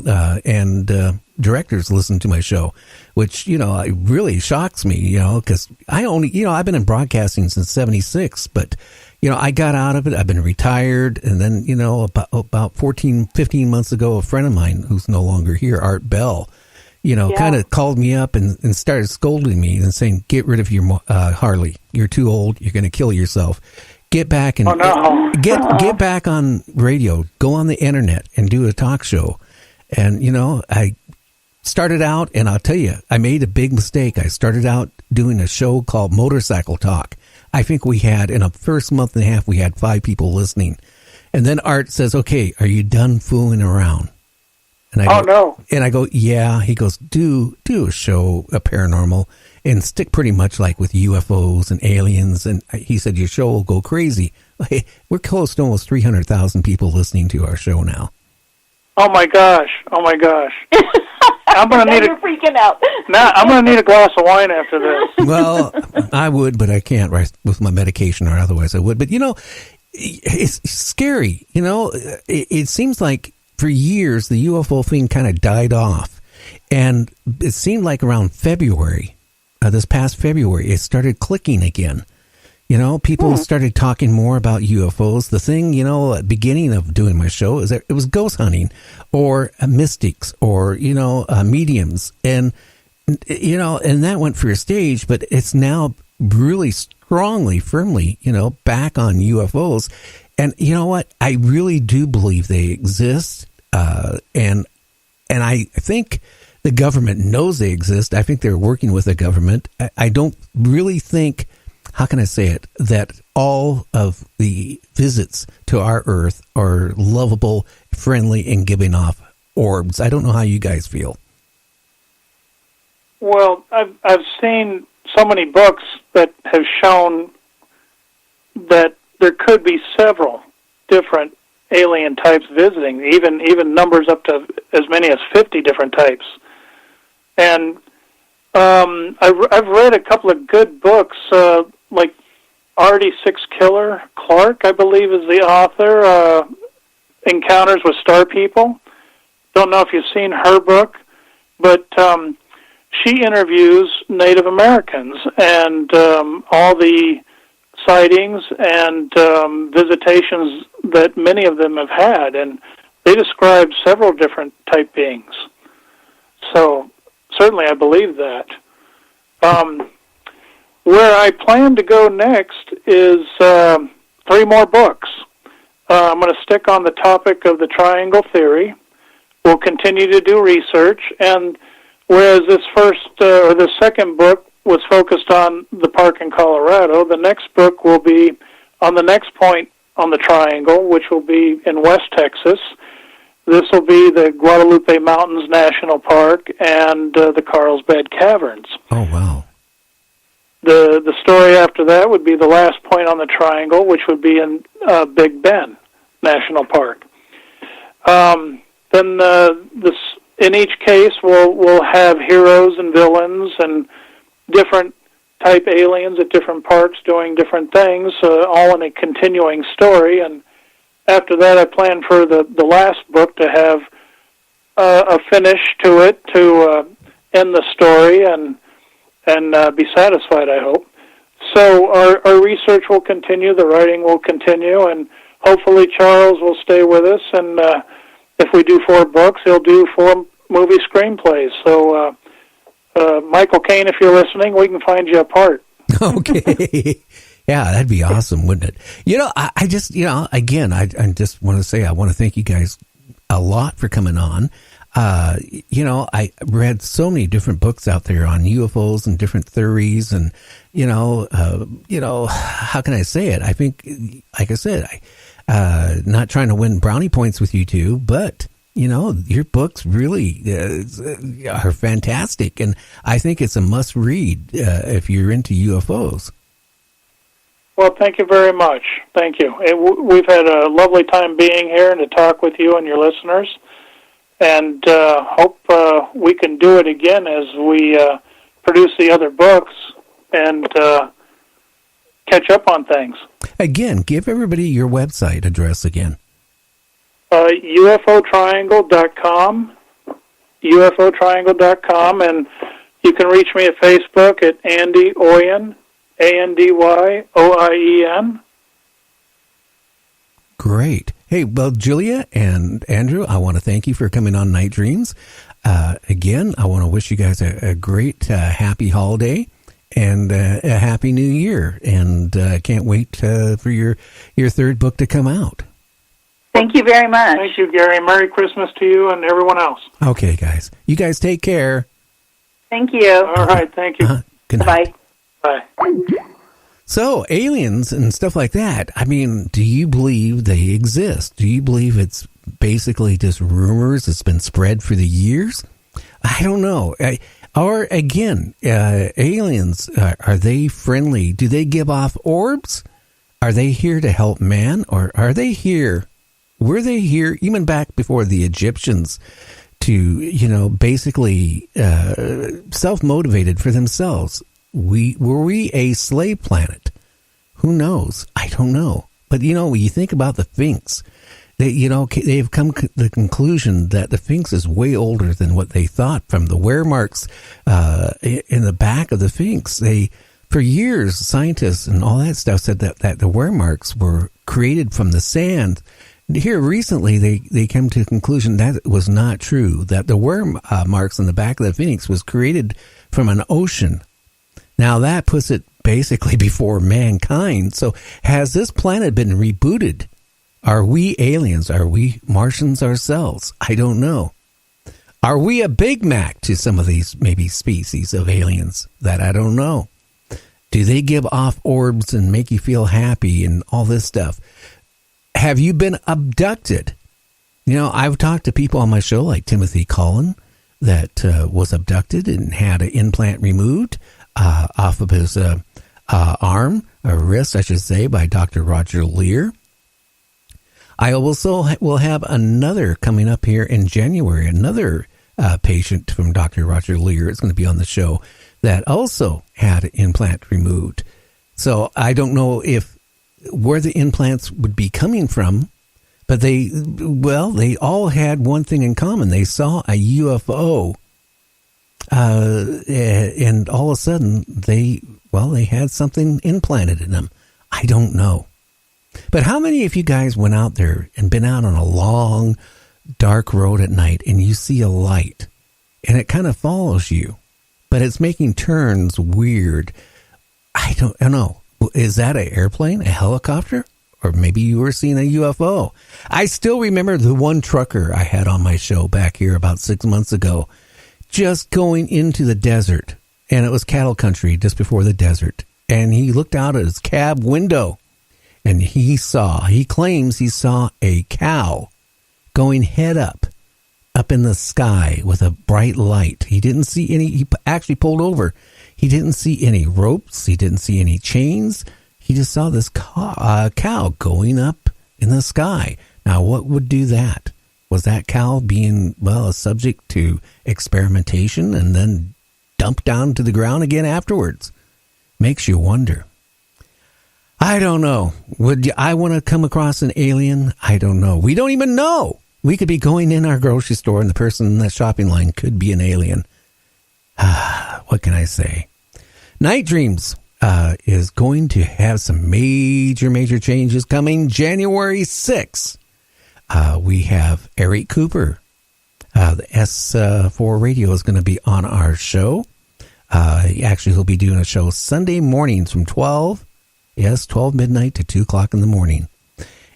and directors listen to my show, which, it really shocks me, because I've been in broadcasting since 76, but, I got out of it. I've been retired. And then, about 15 months ago, a friend of mine who's no longer here, Art Bell, kind of called me up and started scolding me and saying, get rid of your Harley. You're too old. You're going to kill yourself. Get back and get back on radio. Go on the internet and do a talk show. And, I started out, and I'll tell you, I made a big mistake. I started out doing a show called Motorcycle Talk. I think we had, in a first month and a half, we had 5 people listening. And then Art says, okay, are you done fooling around? And I go, And I go, yeah. He goes, do a show, a paranormal, and stick pretty much like with UFOs and aliens. And he said, your show will go crazy. Hey, we're close to almost 300,000 people listening to our show now. Oh my gosh! I'm gonna need you're freaking out. Now I'm gonna need a glass of wine after this. Well, I would, but I can't with my medication, or otherwise I would. But it's scary. It seems like for years the UFO thing kind of died off, and it seemed like around February, this past February, it started clicking again. People started talking more about UFOs. The thing, at the beginning of doing my show is that it was ghost hunting or mystics or, mediums. And, and that went for a stage, but it's now really strongly, firmly, back on UFOs. And you know what? I really do believe they exist. And I think the government knows they exist. I think they're working with the government. I don't really think, how can I say it, that all of the visits to our Earth are lovable, friendly, and giving off orbs. I don't know how you guys feel. Well, I've seen so many books that have shown that there could be several different alien types visiting, even numbers up to as many as 50 different types. And I've read a couple of good books, like Artie Six Killer Clark, I believe, is the author, Encounters with Star People. Don't know if you've seen her book, but she interviews Native Americans and all the sightings and visitations that many of them have had, and they describe several different type beings. So certainly I believe that. Where I plan to go next is 3 more books. I'm going to stick on the topic of the triangle theory. We'll continue to do research, and whereas this second book was focused on the park in Colorado, the next book will be on the next point on the triangle, which will be in West Texas. This will be the Guadalupe Mountains National Park and the Carlsbad Caverns. Oh, wow. The story after that would be the last point on the triangle, which would be in Big Bend National Park. Then in each case, we'll have heroes and villains and different type aliens at different parks doing different things, all in a continuing story. And after that, I plan for the last book to have a finish to it, to end the story and be satisfied, I hope. So our research will continue, the writing will continue, and hopefully Charles will stay with us, and if we do 4 books, he'll do 4 movie screenplays. So, Michael Caine, if you're listening, we can find you a part. Okay. Yeah, that'd be awesome, wouldn't it? I just, again, I just want to say I want to thank you guys a lot for coming on. I read so many different books out there on UFOs and different theories, and how can I say it? I think, like I said, not trying to win brownie points with you two, but your books really are fantastic, and I think it's a must read if you're into UFOs. Well, thank you very much. Thank you. We've had a lovely time being here and to talk with you and your listeners. And hope we can do it again as we produce the other books and catch up on things. Again, give everybody your website address again. UFOtriangle.com. ufotriangle.com, and you can reach me at Facebook at Andy Oien, ANDYOIEN. Great. Hey, well, Julia and Andrew, I want to thank you for coming on Night Dreams. Again, I want to wish you guys a great, happy holiday and a happy new year. And can't wait for your third book to come out. Thank you very much. Thank you, Gary. Merry Christmas to you and everyone else. Okay, guys. You guys take care. Thank you. All right. Thank you. Good night. Bye. Bye. So, aliens and stuff like that, I mean, do you believe they exist? Do you believe it's basically just rumors that's been spread for the years? I don't know. Or, again, aliens, are they friendly? Do they give off orbs? Are they here to help man? Or are they here? Were they here even back before the Egyptians to, basically self-motivated for themselves? Were we a slave planet? Who knows? I don't know. But, when you think about the Sphinx, they've come to the conclusion that the Sphinx is way older than what they thought from the wear marks in the back of the Sphinx. For years, scientists and all that stuff said that the wear marks were created from the sand. Here recently, they came to the conclusion that was not true, that the wear marks on the back of the Sphinx was created from an ocean. Now, that puts it basically before mankind. So, has this planet been rebooted? Are we aliens? Are we Martians ourselves? I don't know. Are we a Big Mac to some of these maybe species of aliens? That I don't know. Do they give off orbs and make you feel happy and all this stuff? Have you been abducted? I've talked to people on my show like Timothy Cullen that was abducted and had an implant removed off of his arm, or wrist, I should say, by Dr. Roger Lear. I also will have another coming up here in January, another patient from Dr. Roger Lear is going to be on the show that also had an implant removed. So I don't know where the implants would be coming from, but they all had one thing in common. They saw a UFO. And all of a sudden, they had something implanted in them. I don't know. But how many of you guys went out there and been out on a long, dark road at night and you see a light and it kind of follows you, but it's making turns weird? I don't know. Is that an airplane, a helicopter? Or maybe you were seeing a UFO. I still remember the one trucker I had on my show back here about 6 months ago, just going into the desert, and it was cattle country just before the desert, and he looked out at his cab window, and he claims he saw a cow going head up in the sky with a bright light. He didn't see he actually pulled over. He didn't see any ropes. He didn't see any chains. He just saw this cow going up in the sky. Now, what would do that? Was that cow being, a subject to experimentation and then dumped down to the ground again afterwards? Makes you wonder. I don't know. Would I want to come across an alien? I don't know. We don't even know. We could be going in our grocery store and the person in that shopping line could be an alien. What can I say? Night Dreams is going to have some major changes coming January 6th. We have Eric Cooper. The S4 Radio is going to be on our show. He'll be doing a show Sunday mornings from 12 midnight to 2 o'clock in the morning.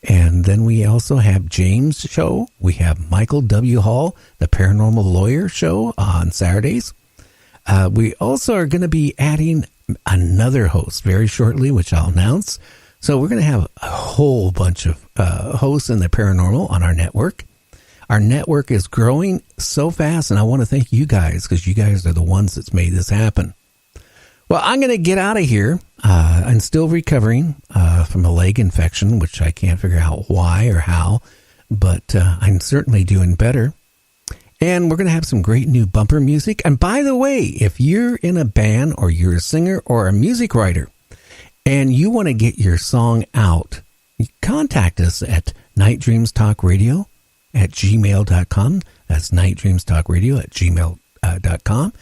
And then we also have James' show. We have Michael W. Hall, the Paranormal Lawyer show on Saturdays. We also are going to be adding another host very shortly, which I'll announce. So we're going to have a whole bunch of hosts in the paranormal on our network. Our network is growing so fast, and I want to thank you guys because you guys are the ones that's made this happen. Well, I'm going to get out of here. I'm still recovering from a leg infection, which I can't figure out why or how, but I'm certainly doing better. And we're going to have some great new bumper music. And by the way, if you're in a band or you're a singer or a music writer and you want to get your song out, contact us at nightdreamstalkradio@gmail.com. That's nightdreamstalkradio@gmail.com.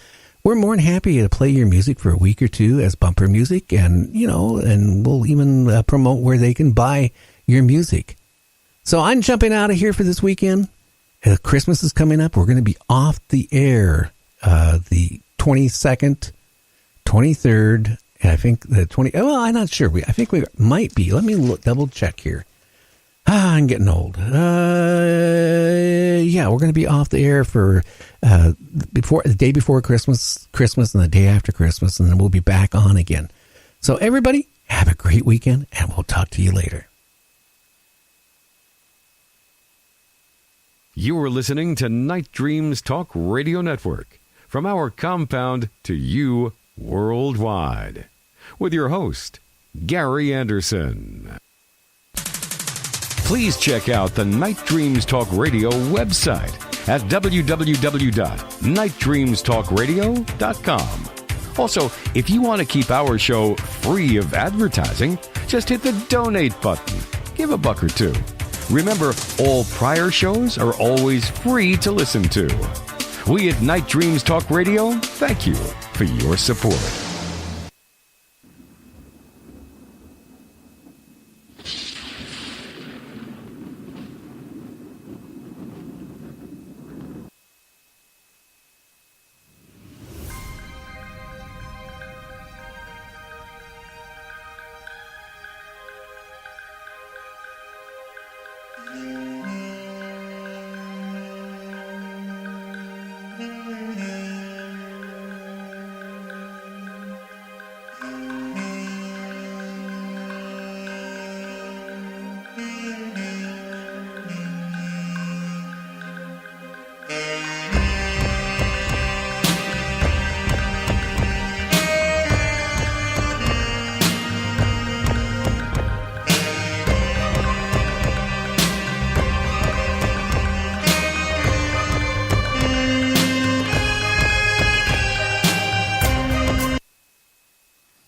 We're more than happy to play your music for a week or two as bumper music, and and we'll even promote where they can buy your music. So I'm jumping out of here for this weekend. Christmas is coming up. We're going to be off the air the 22nd, 23rd, and I think the 20. Well, I'm not sure. I think we might be. Let me double check here. I'm getting old. Yeah, we're going to be off the air for the day before Christmas, and the day after Christmas, and then we'll be back on again. So everybody, have a great weekend, and we'll talk to you later. You are listening to Night Dreams Talk Radio Network, from our compound to you worldwide, with your host, Gary Anderson. Please check out the Night Dreams Talk Radio website at www.nightdreamstalkradio.com. Also, if you want to keep our show free of advertising, just hit the donate button. Give a buck or two. Remember, all prior shows are always free to listen to. We at Night Dreams Talk Radio thank you for your support.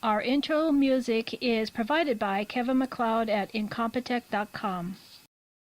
Our intro music is provided by Kevin MacLeod at Incompetech.com.